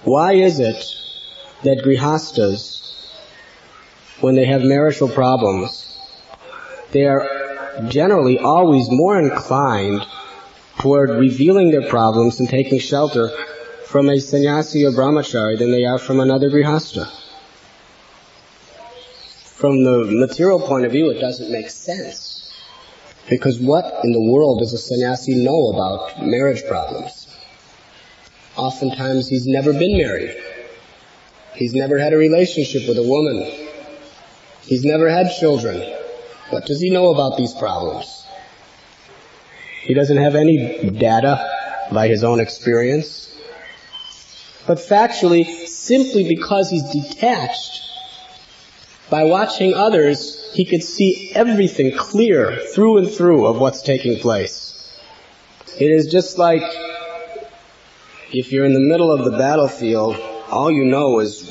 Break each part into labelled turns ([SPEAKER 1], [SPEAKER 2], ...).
[SPEAKER 1] Why is it that grihastas, when they have marital problems, they are generally always more inclined toward revealing their problems and taking shelter from a sannyasi or brahmachari than they are from another grihasta? From the material point of view, it doesn't make sense. Because what in the world does a sannyasi know about marriage problems? Oftentimes he's never been married. He's never had a relationship with a woman. He's never had children. What does he know about these problems? He doesn't have any data by his own experience. But factually, simply because he's detached, by watching others, he could see everything clear through and through of what's taking place. It is just like if you're in the middle of the battlefield, all you know is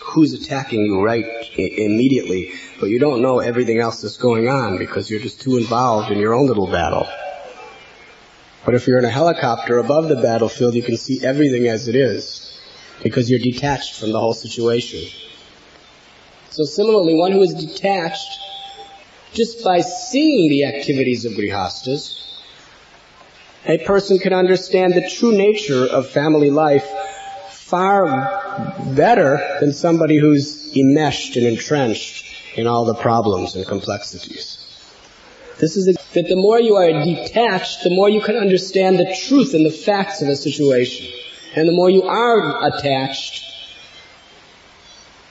[SPEAKER 1] who's attacking you right immediately, but you don't know everything else that's going on because you're just too involved in your own little battle. But if you're in a helicopter above the battlefield, you can see everything as it is because you're detached from the whole situation. So similarly, one who is detached, just by seeing the activities of grihastas, a person can understand the true nature of family life far better than somebody who's enmeshed and entrenched in all the problems and complexities. This is that the more you are detached, the more you can understand the truth and the facts of a situation. And the more you are attached,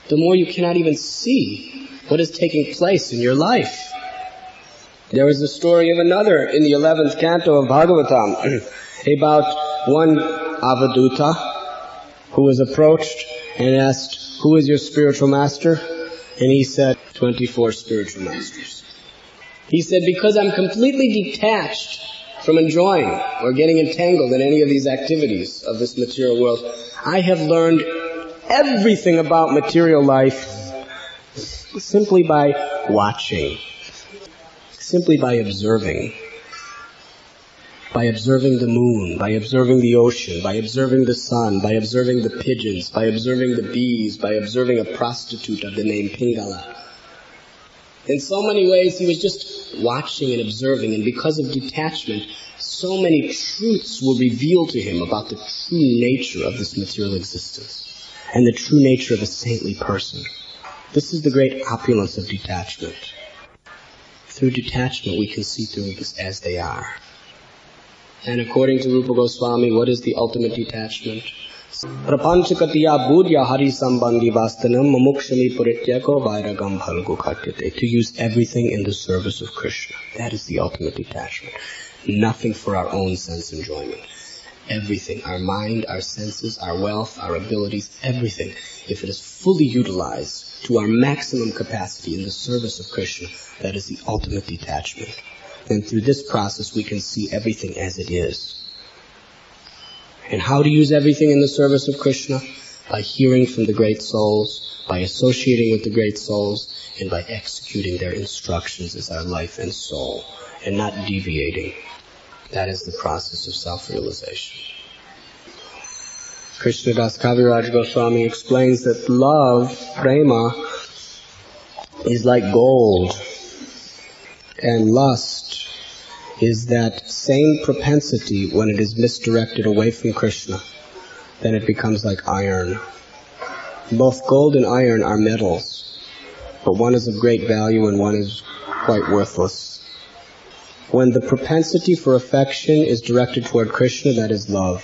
[SPEAKER 1] the more you cannot even see what is taking place in your life. There is a story of another in the 11th canto of Bhagavatam about one Avaduta who was approached and asked, "Who is your spiritual master?" And he said, 24 spiritual masters. He said, because I'm completely detached from enjoying or getting entangled in any of these activities of this material world, I have learned everything about material life simply by watching, simply by observing the moon, by observing the ocean, by observing the sun, by observing the pigeons, by observing the bees, by observing a prostitute of the name Pingala. In so many ways he was just watching and observing, and because of detachment, so many truths were revealed to him about the true nature of this material existence and the true nature of a saintly person. This is the great opulence of detachment. Through detachment we can see things as they are. And according to Rupa Goswami, what is the ultimate detachment? Prapanchakatiya budya hari sambandhi vastanam mamukshami purityako vairagam bhalgu khatyate. To use everything in the service of Krishna. That is the ultimate detachment. Nothing for our own sense enjoyment. Everything, our mind, our senses, our wealth, our abilities, everything, if it is fully utilized to our maximum capacity in the service of Krishna, that is the ultimate detachment. And through this process we can see everything as it is. And how to use everything in the service of Krishna? By hearing from the great souls, by associating with the great souls, and by executing their instructions as our life and soul, and not deviating. That is the process of self-realization. Krishnadas Kaviraj Goswami explains that love, prema, is like gold, and lust is that same propensity when it is misdirected away from Krishna. Then it becomes like iron. Both gold and iron are metals, but one is of great value and one is quite worthless. When the propensity for affection is directed toward Krishna, that is love.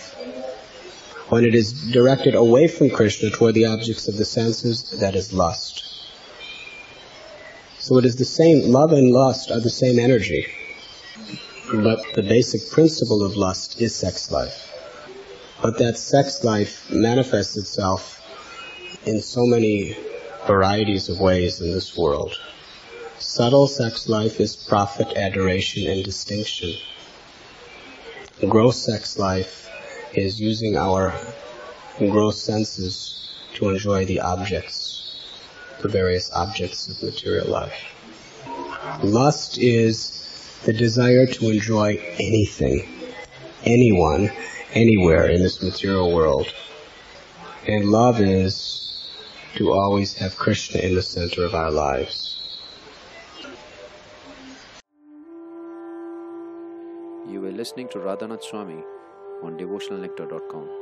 [SPEAKER 1] When it is directed away from Krishna toward the objects of the senses, that is lust. So it is the same, love and lust are the same energy. But the basic principle of lust is sex life. But that sex life manifests itself in so many varieties of ways in this world. Subtle sex life is profit, adoration, and distinction. Gross sex life is using our gross senses to enjoy the objects, the various objects of material life. Lust is the desire to enjoy anything, anyone, anywhere in this material world. And love is to always have Krishna in the center of our lives.
[SPEAKER 2] You were listening to Radhanath Swami on devotionalnectar.com.